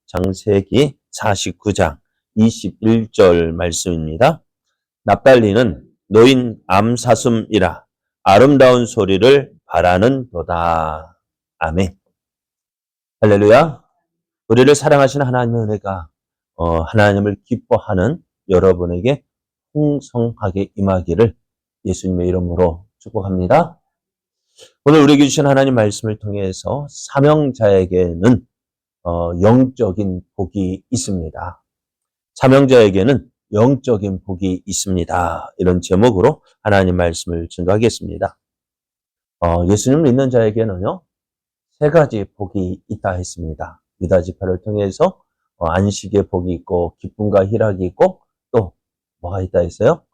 창세기 49장 21절 말씀입니다. 납달리는 노인 암사슴이라 아름다운 소리를 바라는도다. 아멘. 할렐루야. 우리를 사랑하시는 하나님의 은혜가 하나님을 기뻐하는 여러분에게 풍성하게 임하기를 예수님의 이름으로 축복합니다. 오늘 우리에게 주신 하나님 말씀을 통해서 사명자에게는 영적인 복이 있습니다. 사명자에게는 영적인 복이 있습니다. 이런 제목으로 하나님 말씀을 증거하겠습니다. 예수님을 믿는 자에게는요, 세 가지 복이 있다 했습니다. 유다 지파를 통해서 안식의 복이 있고 기쁨과 희락이 있고 또 뭐가 있다 했어요?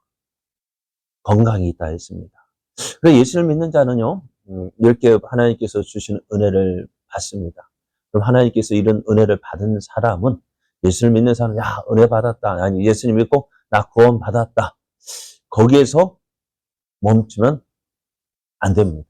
건강이 있다 했습니다. 그래서 예수를 믿는 자는요, 이렇게 하나님께서 주신 은혜를 받습니다. 그럼 하나님께서 이런 은혜를 받은 사람은, 예수를 믿는 사람은 야, 은혜 받았다, 아니 예수님 믿고 나 구원 받았다, 거기에서 멈추면 안 됩니다.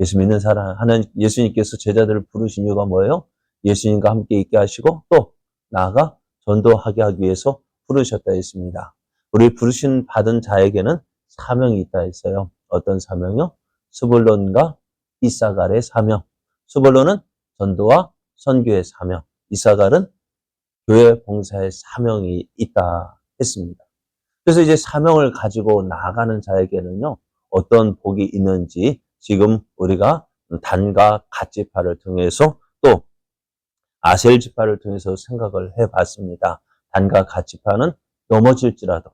예수 믿는 사람, 예수님께서 제자들을 부르신 이유가 뭐예요? 예수님과 함께 있게 하시고 또 나아가 전도하게 하기 위해서 부르셨다 했습니다. 우리 부르신 받은 자에게는 사명이 있다 했어요. 어떤 사명이요? 스불론과 이사갈의 사명. 스불론은 전도와 선교의 사명, 이사갈은 교회 봉사의 사명이 있다 했습니다. 그래서 이제 사명을 가지고 나아가는 자에게는요, 어떤 복이 있는지 지금 우리가 단과 갓 지파를 통해서 또 아셀 지파를 통해서 생각을 해봤습니다. 단과 갓 지파는 넘어질지라도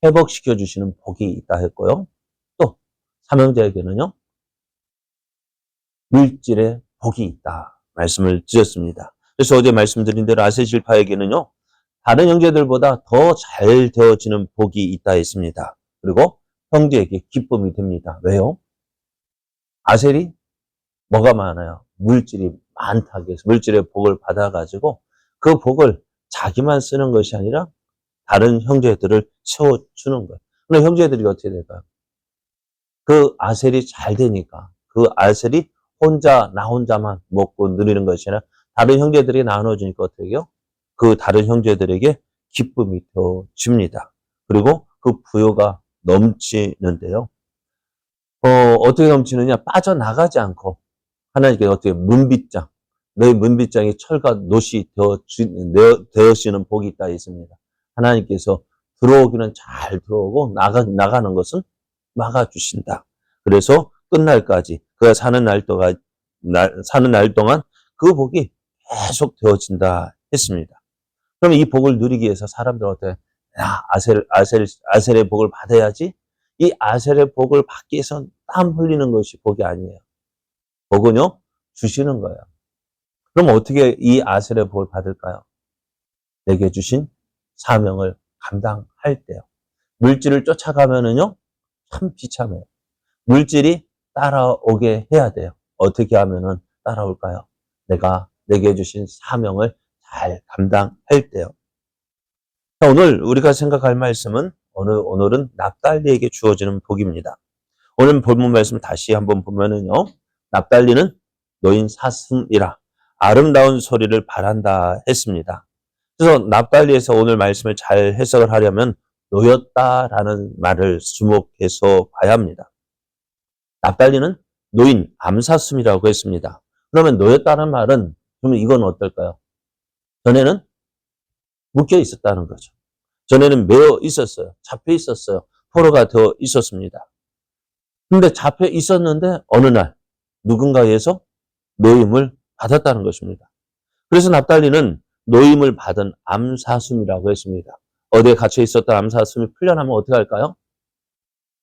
회복시켜 주시는 복이 있다 했고요. 또 사명자에게는요, 물질의 복이 있다 말씀을 드렸습니다. 그래서 어제 말씀드린 대로 아셀 지파에게는요, 다른 형제들보다 더 잘 되어지는 복이 있다 했습니다. 그리고 형제에게 기쁨이 됩니다. 왜요? 아셀이 뭐가 많아요? 물질이 많다고 해서 물질의 복을 받아가지고 그 복을 자기만 쓰는 것이 아니라 다른 형제들을 세워주는 거예요. 그럼 형제들이 어떻게 될까요? 그 아셀이 잘 되니까 그 아셀이 나 혼자만 먹고 누리는 것이 아니라 다른 형제들이 나눠주니까 어떻게 해요? 그 다른 형제들에게 기쁨이 되어집니다. 그리고 그 부요가 넘치는데요. 어떻게 넘치느냐? 빠져나가지 않고 하나님께 어떻게 문빗장, 너희 문빗장이 철과 놋이 되어지는 복이 있다 했습니다. 하나님께서 들어오기는 잘 들어오고 나가는 것은 막아주신다. 그래서 끝날까지 그가 사는 날 동안 그 복이 계속 되어진다 했습니다. 그럼 이 복을 누리기 위해서 사람들은 어때? 야, 아셀의 복을 받아야지. 이 아셀의 복을 받기 위해서 땀 흘리는 것이 복이 아니에요. 복은요, 주시는 거예요. 그럼 어떻게 이 아셀의 복을 받을까요? 내게 주신 사명을 감당할 때요. 물질을 쫓아가면은요, 참 비참해요. 물질이 따라오게 해야 돼요. 어떻게 하면은 따라올까요? 내게 주신 사명을 잘 감당할 때요. 오늘 우리가 생각할 말씀은 오늘은 납달리에게 주어지는 복입니다. 오늘 본문 말씀 다시 한번 보면은요, 납달리는 노인 사슴이라 아름다운 소리를 바란다 했습니다. 그래서 납달리에서 오늘 말씀을 잘 해석을 하려면 노였다라는 말을 주목해서 봐야 합니다. 납달리는 노인 암사슴이라고 했습니다. 그러면 노였다는 말은, 그러면 이건 어떨까요? 전에는 묶여 있었다는 거죠. 전에는 매어 있었어요. 잡혀 있었어요. 포로가 되어 있었습니다. 근데 잡혀 있었는데 어느 날 누군가에서 노임을 받았다는 것입니다. 그래서 납달리는 노임을 받은 암사슴이라고 했습니다. 어디에 갇혀 있었던 암사슴이 풀려나면 어떻게 할까요?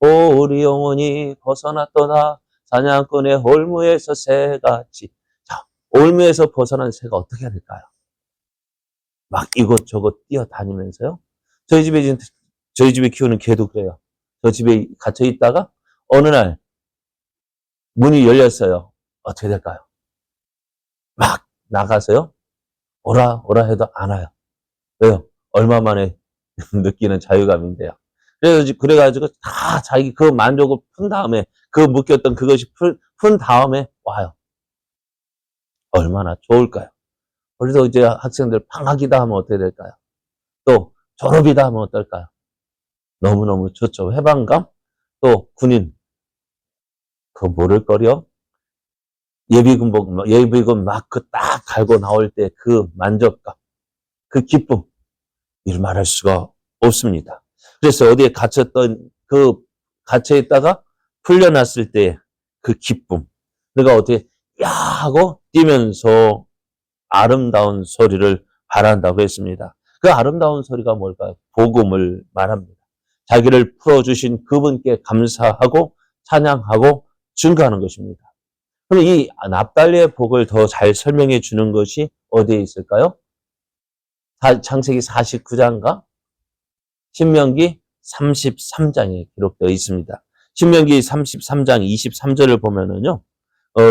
오, 우리 영혼이 벗어났도다 사냥꾼의 홀무에서 새같이. 자, 올무에서 벗어난 새가 어떻게 할까요? 막 이곳저곳 뛰어다니면서요. 저희 집에 키우는 개도 그래요. 저 집에 갇혀 있다가 어느 날 문이 열렸어요. 어떻게 될까요? 막 나가서요. 오라 해도 안 와요. 왜요? 얼마 만에 느끼는 자유감인데요. 그래가지고 다 자기 그 만족을 푼 다음에, 그 묶였던 그것이 푼 다음에 와요. 얼마나 좋을까요? 그래서 이제 학생들 방학이다 하면 어떻게 될까요? 또 졸업이다 하면 어떨까요? 너무너무 좋죠. 해방감? 또 군인, 그거 모를거려? 예비군 마크 딱 갈고 나올 때 그 만족감, 그 기쁨, 이를 말할 수가 없습니다. 그래서 어디에 갇혀 있다가 풀려났을 때 그 기쁨. 그러니까 어떻게, 야! 하고 뛰면서 아름다운 소리를 발한다고 했습니다. 그 아름다운 소리가 뭘까요? 복음을 말합니다. 자기를 풀어주신 그분께 감사하고 찬양하고 증거하는 것입니다. 그럼 이 납달리의 복을 더 잘 설명해 주는 것이 어디에 있을까요? 창세기 49장과 신명기 33장에 기록되어 있습니다. 신명기 33장 23절을 보면은요,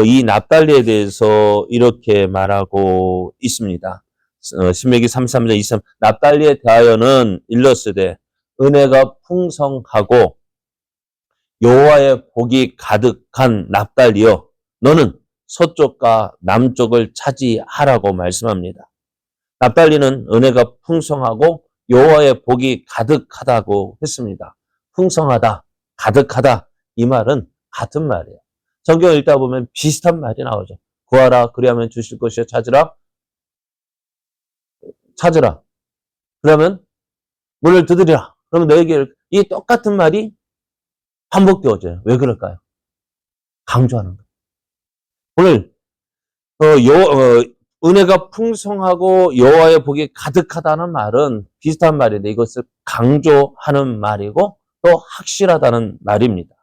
이 납달리에 대해서 이렇게 말하고 있습니다. 신명기 33장 23, 납달리에 대하여는 일러스되 은혜가 풍성하고 여호와의 복이 가득한 납달리여 너는 서쪽과 남쪽을 차지하라고 말씀합니다. 납달리는 은혜가 풍성하고 여호와의 복이 가득하다고 했습니다. 풍성하다, 가득하다, 이 말은 같은 말이에요. 성경 읽다 보면 비슷한 말이 나오죠. 구하라 그리하면 주실 것이요 찾으라 그러면 문을 두드리라 그러면 너에게 이 똑같은 말이 반복되어져요. 왜 그럴까요? 강조하는 거예요. 오늘 은혜가 풍성하고 여호와의 복이 가득하다는 말은 비슷한 말인데 이것을 강조하는 말이고 또 확실하다는 말입니다.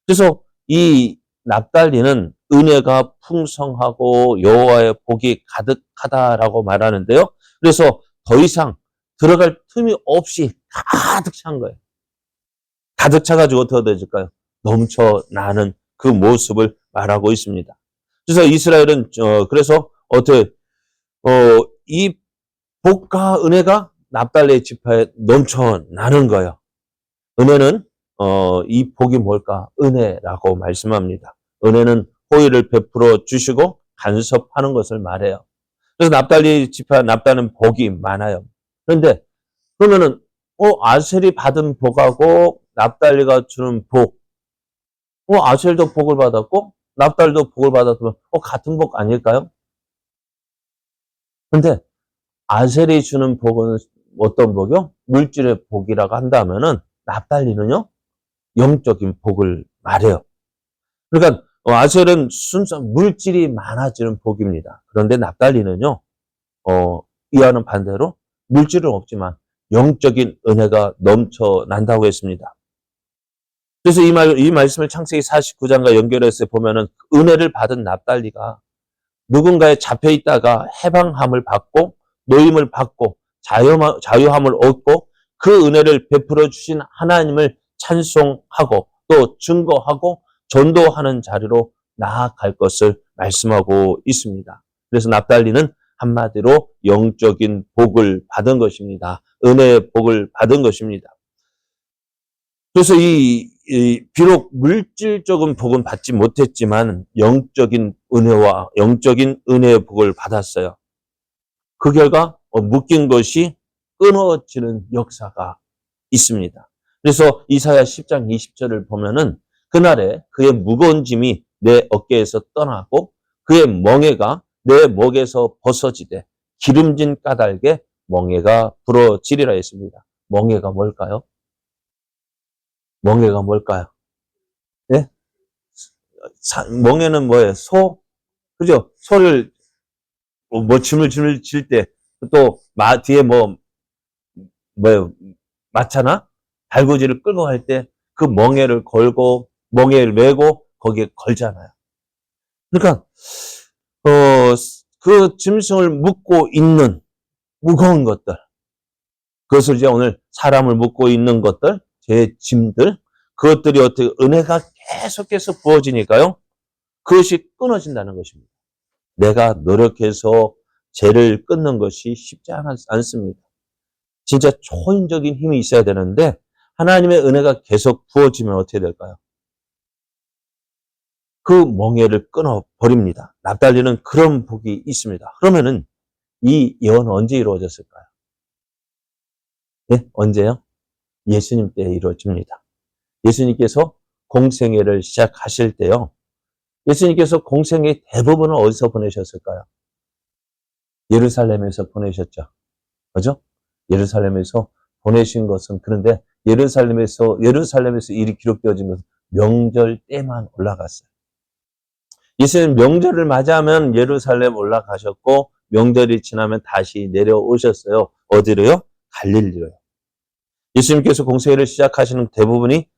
그래서 이 납달리는 은혜가 풍성하고 여호와의 복이 가득하다라고 말하는데요. 그래서 더 이상 들어갈 틈이 없이 가득 찬 거예요. 가득 차가지고 어떻게 되어질까요? 넘쳐나는 그 모습을 말하고 있습니다. 그래서 이스라엘은 그래서 이 복과 은혜가 납달리의 지파에 넘쳐나는 거예요. 은혜는 이 복이 뭘까? 은혜라고 말씀합니다. 은혜는 호의를 베풀어 주시고 간섭하는 것을 말해요. 그래서 납달리 지파 납달은 복이 많아요. 그런데 그러면은 아셀이 받은 복하고 납달리가 주는 복, 아셀도 복을 받았고 납달도 복을 받았으면 같은 복 아닐까요? 근데 아셀이 주는 복은 어떤 복이요? 물질의 복이라고 한다면은 납달리는요 영적인 복을 말해요. 그러니까 아셀은 순수한 물질이 많아지는 복입니다. 그런데 납달리는요 이와는 반대로 물질은 없지만 영적인 은혜가 넘쳐난다고 했습니다. 그래서 이 말씀을 창세기 49장과 연결해서 보면은 은혜를 받은 납달리가 누군가에 잡혀 있다가 해방함을 받고 노임을 받고 자유함을 얻고 그 은혜를 베풀어 주신 하나님을 찬송하고 또 증거하고 전도하는 자리로 나아갈 것을 말씀하고 있습니다. 그래서 납달리는 한마디로 영적인 복을 받은 것입니다. 은혜의 복을 받은 것입니다. 그래서 비록 물질적인 복은 받지 못했지만 영적인 은혜와 영적인 은혜의 복을 받았어요. 그 결과 묶인 것이 끊어지는 역사가 있습니다. 그래서 이사야 10장 20절을 보면은 그날에 그의 무거운 짐이 내 어깨에서 떠나고 그의 멍에가 내 목에서 벗어지되 기름진 까닭에 멍에가 부러지리라 했습니다. 멍에가 뭘까요? 멍에가 뭘까요? 예? 멍에는 뭐예요? 소? 그죠? 소를 짐을 질 때 또 뒤에 뭐예요? 마차나 달구지를 끌고 갈 때 그 멍에를 걸고 멍에를 메고 거기에 걸잖아요. 그러니까 그 짐승을 묶고 있는 무거운 것들, 그것을 이제 오늘 사람을 묶고 있는 것들, 제 짐들, 그것들이 어떻게 은혜가 계속해서 부어지니까요. 그것이 끊어진다는 것입니다. 내가 노력해서 죄를 끊는 것이 쉽지 않습니다. 진짜 초인적인 힘이 있어야 되는데 하나님의 은혜가 계속 부어지면 어떻게 될까요? 그 멍에를 끊어버립니다. 납달리는 그런 복이 있습니다. 그러면은 이 예언은 언제 이루어졌을까요? 네? 언제요? 예수님 때에 이루어집니다. 예수님께서 공생애를 시작하실 때요. 예수님께서 공생애 대부분을 어디서 보내셨을까요? 예루살렘에서 보내셨죠. 그죠? 예루살렘에서 보내신 것은, 그런데 예루살렘에서 일이 기록되어진 것은 명절 때만 올라갔어요. 예수님 명절을 맞이하면 예루살렘 올라가셨고, 명절이 지나면 다시 내려오셨어요. 어디로요? 갈릴리로요. 예수님께서 공생애를 시작하시는 대부분이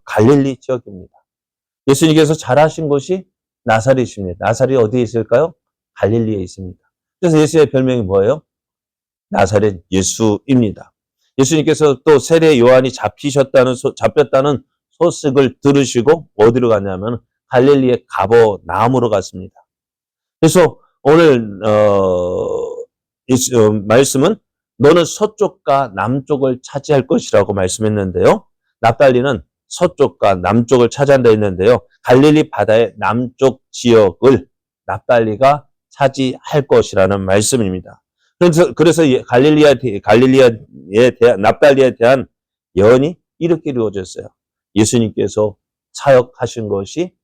갈릴리 지역입니다. 예수님께서 자라신 곳이 나사렛입니다. 나사렛이 어디에 있을까요? 갈릴리에 있습니다. 그래서 예수의 별명이 뭐예요? 나사렛 예수입니다. 예수님께서 또 세례 요한이 잡혔다는 소식을 들으시고 어디로 갔냐면 갈릴리의 가버나움으로 갔습니다. 그래서 오늘 말씀은 너는 서쪽과 남쪽을 차지할 것이라고 말씀했는데요. 납달리는 서쪽과 남쪽을 차지한다 했는데요. 갈릴리 바다의 남쪽 지역을 납달리가 차지할 것이라는 말씀입니다. 그래서 납달리에 대한 예언이 이렇게 이루어졌어요. 예수님께서 사역하신 것이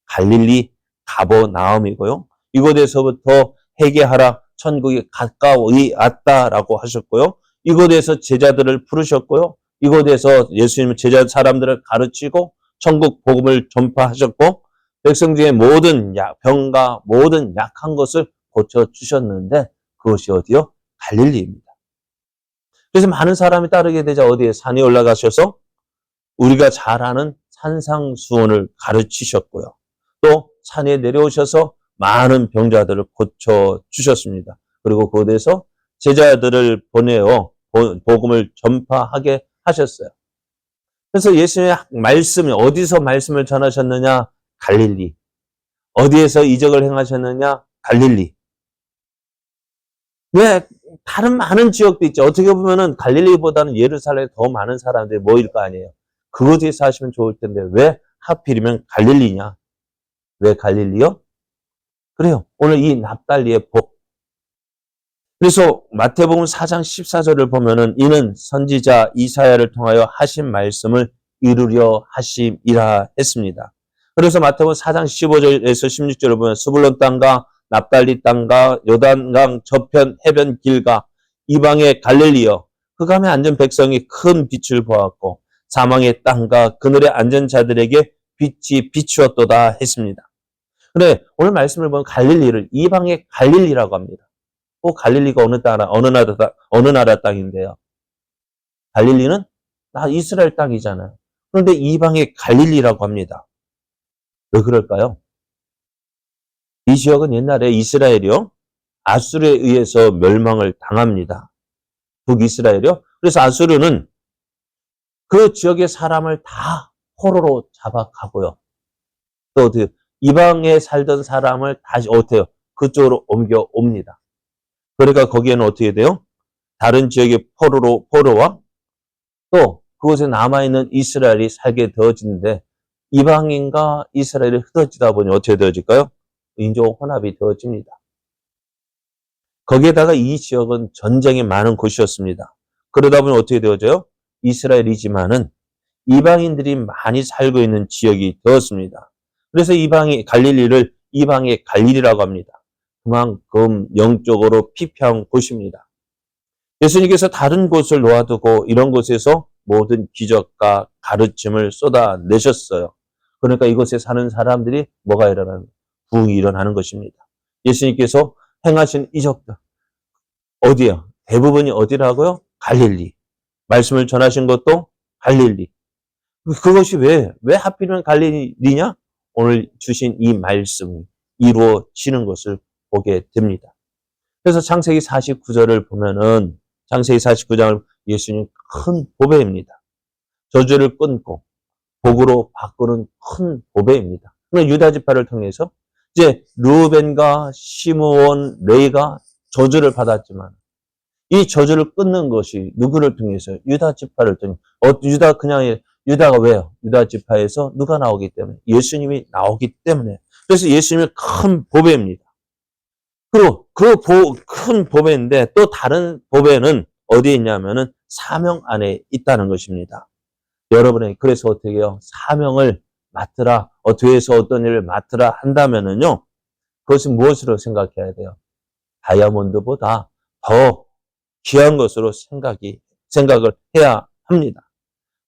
갈릴리 가버나움이고요. 이곳에서부터 회개하라, 천국이 가까이 왔다라고 하셨고요. 이곳에서 제자들을 부르셨고요. 이곳에서 예수님은 제자 사람들을 가르치고 천국 복음을 전파하셨고 백성 중에 모든 병과 모든 약한 것을 고쳐주셨는데 그것이 어디요? 갈릴리입니다. 그래서 많은 사람이 따르게 되자 어디에 산에 올라가셔서 우리가 잘 아는 산상수훈을 가르치셨고요. 또 산에 내려오셔서 많은 병자들을 고쳐주셨습니다. 그리고 그곳에서 제자들을 보내어 복음을 전파하게 하셨어요. 그래서 예수님의 말씀이 어디서 말씀을 전하셨느냐? 갈릴리. 어디에서 이적을 행하셨느냐? 갈릴리. 왜? 다른 많은 지역도 있죠. 어떻게 보면은 갈릴리보다는 예루살렘에 더 많은 사람들이 모일 거 아니에요. 그곳에서 하시면 좋을 텐데 왜 하필이면 갈릴리냐? 왜 갈릴리요? 그래요. 오늘 이 납달리의 복. 그래서 마태복음 4장 14절을 보면은 이는 선지자 이사야를 통하여 하신 말씀을 이루려 하심이라 했습니다. 그래서 마태복음 4장 15절에서 16절을 보면 스불론 땅과 납달리 땅과 요단강 저편 해변 길과 이방의 갈릴리여 그 감에 앉은 백성이 큰 빛을 보았고 사망의 땅과 그늘에 앉은 자들에게 빛이 비추었도다 했습니다. 근데 오늘 말씀을 보면 갈릴리를 이방의 갈릴리라고 합니다. 갈릴리가 어느 나라 땅인데요. 갈릴리는 이스라엘 땅이잖아요. 그런데 이방의 갈릴리라고 합니다. 왜 그럴까요? 이 지역은 옛날에 이스라엘이요. 아수르에 의해서 멸망을 당합니다. 북이스라엘이요. 그래서 아수르는 그 지역의 사람을 다 포로로 잡아가고요. 또 이방에 살던 사람을 다시 어때요? 그쪽으로 옮겨옵니다. 그러니까 거기에는 어떻게 돼요? 다른 지역의 포로와 또 그곳에 남아있는 이스라엘이 살게 되어지는데 이방인과 이스라엘이 흩어지다 보니 어떻게 되어질까요? 인종 혼합이 되어집니다. 거기에다가 이 지역은 전쟁이 많은 곳이었습니다. 그러다 보니 어떻게 되어져요? 이스라엘이지만은 이방인들이 많이 살고 있는 지역이 되었습니다. 그래서 갈릴리를 이방의 갈릴리라고 합니다. 그만큼 영적으로 피폐한 곳입니다. 예수님께서 다른 곳을 놓아두고 이런 곳에서 모든 기적과 가르침을 쏟아내셨어요. 그러니까 이곳에 사는 사람들이 뭐가 일어나는? 부흥이 일어나는 것입니다. 예수님께서 행하신 이적들 어디요? 대부분이 어디라고요? 갈릴리. 말씀을 전하신 것도 갈릴리. 그것이 왜 하필이면 갈릴리냐? 오늘 주신 이 말씀이 이루어지는 것을 보게 됩니다. 그래서 창세기 49절을 보면은 창세기 49장을 예수님 큰 보배입니다. 저주를 끊고 복으로 바꾸는 큰 보배입니다. 유다 지파를 통해서 이제 루벤과 시므온, 레위가 저주를 받았지만 이 저주를 끊는 것이 누구를 통해서? 유다 지파를 통해. 유다가 왜요? 유다 지파에서 누가 나오기 때문에? 예수님이 나오기 때문에. 그래서 예수님의 큰 보배입니다. 그리고 큰 보배인데 또 다른 보배는 어디에 있냐면은 사명 안에 있다는 것입니다. 여러분의 그래서 어떻게 해요? 사명을 맡으라, 뒤에서 어떤 일을 맡으라 한다면은요, 그것은 무엇으로 생각해야 돼요? 다이아몬드보다 더 귀한 것으로 생각을 해야 합니다.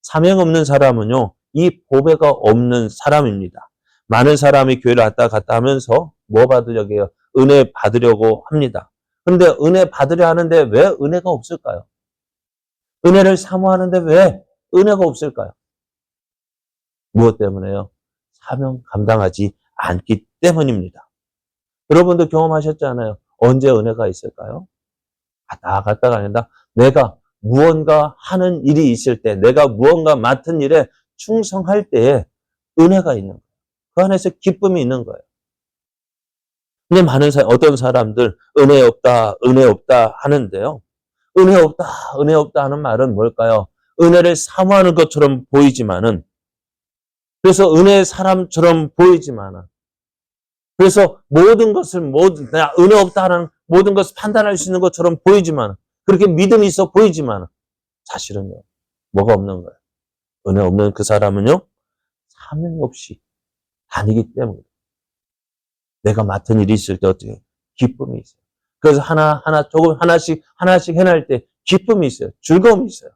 사명 없는 사람은요, 이 보배가 없는 사람입니다. 많은 사람이 교회를 왔다 갔다 하면서 뭐 받으려고 해요? 은혜 받으려고 합니다. 그런데 은혜 받으려 하는데 왜 은혜가 없을까요? 은혜를 사모하는데 왜 은혜가 없을까요? 무엇 때문에요? 사명 감당하지 않기 때문입니다. 여러분도 경험하셨잖아요. 언제 은혜가 있을까요? 갔다 갔다가 아니라 내가 무언가 하는 일이 있을 때, 내가 무언가 맡은 일에 충성할 때에 은혜가 있는 거예요. 그 안에서 기쁨이 있는 거예요. 근데 어떤 사람들 은혜 없다 하는데요. 은혜 없다 하는 말은 뭘까요? 은혜를 사모하는 것처럼 보이지만은, 그래서 은혜의 사람처럼 보이지만은, 그래서 내가 은혜 없다 하는 모든 것을 판단할 수 있는 것처럼 보이지만, 그렇게 믿음이 있어 보이지만, 사실은요, 뭐가 없는 거예요. 은혜 없는 그 사람은요, 사명 없이 다니기 때문에, 내가 맡은 일이 있을 때 어떻게 기쁨이 있어요. 그래서 하나씩 해낼 때 기쁨이 있어요. 즐거움이 있어요.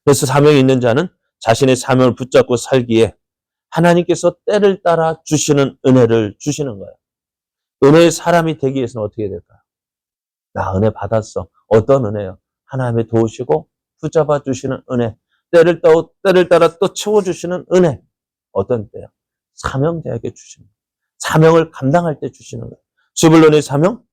그래서 사명이 있는 자는 자신의 사명을 붙잡고 살기에 하나님께서 때를 따라 주시는 은혜를 주시는 거예요. 은혜의 사람이 되기 위해서는 어떻게 될까요? 나 은혜 받았어. 어떤 은혜요? 하나님의 도우시고 붙잡아 주시는 은혜. 때를 따라 또 채워주시는 은혜. 어떤 때요? 사명자에게 주시는 거예요. 사명을 감당할 때 주시는 거예요. 스불론의 사명,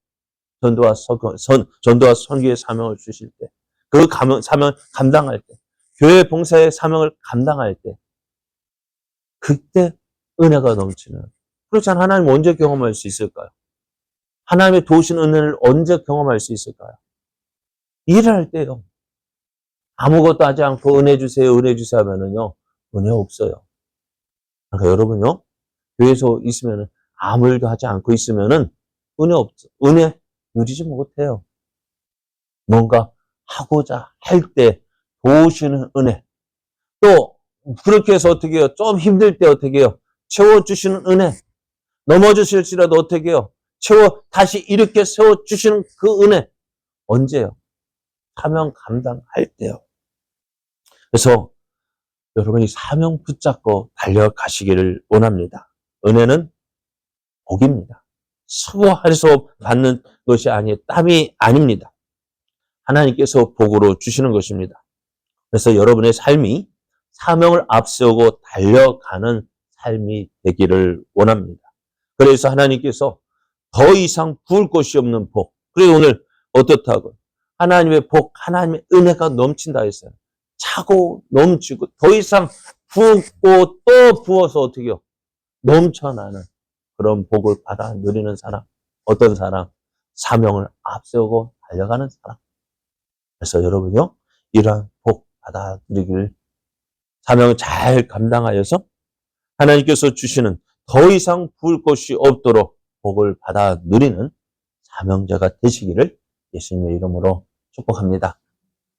전도와 선교의 사명을 주실 때, 그 사명을 감당할 때, 교회 봉사의 사명을 감당할 때, 그때 은혜가 넘치는. 그렇지 않으면 하나님 언제 경험할 수 있을까요? 하나님의 도우신 은혜를 언제 경험할 수 있을까요? 일할 때요. 아무것도 하지 않고 은혜 주세요 하면은요, 은혜 없어요. 그러니까 여러분요, 교회에서 있으면은 아무 일도 하지 않고 있으면은 은혜 누리지 못해요. 뭔가 하고자 할 때 도우시는 은혜. 또 그렇게 해서 어떻게 해요? 좀 힘들 때 어떻게 해요? 채워주시는 은혜. 넘어지실지라도 어떻게 해요? 다시 이렇게 세워주시는 그 은혜. 언제요? 사명 감당할 때요. 그래서 여러분이 사명 붙잡고 달려가시기를 원합니다. 은혜는 복입니다. 수고해서 받는 것이 아니에요. 땀이 아닙니다. 하나님께서 복으로 주시는 것입니다. 그래서 여러분의 삶이 사명을 앞세우고 달려가는 삶이 되기를 원합니다. 그래서 하나님께서 더 이상 부을 것이 없는 복. 그래서 오늘 어떻다고? 하나님의 복, 하나님의 은혜가 넘친다 했어요. 차고 넘치고 더 이상 부었고 또 부어서 어떻게 해요? 넘쳐나는 그런 복을 받아 누리는 사람. 어떤 사람? 사명을 앞세우고 달려가는 사람. 그래서 여러분요, 이러한 복 받아 누리기를 사명을 잘 감당하여서 하나님께서 주시는 더 이상 부을 것이 없도록 복을 받아 누리는 사명자가 되시기를 예수님의 이름으로 축복합니다.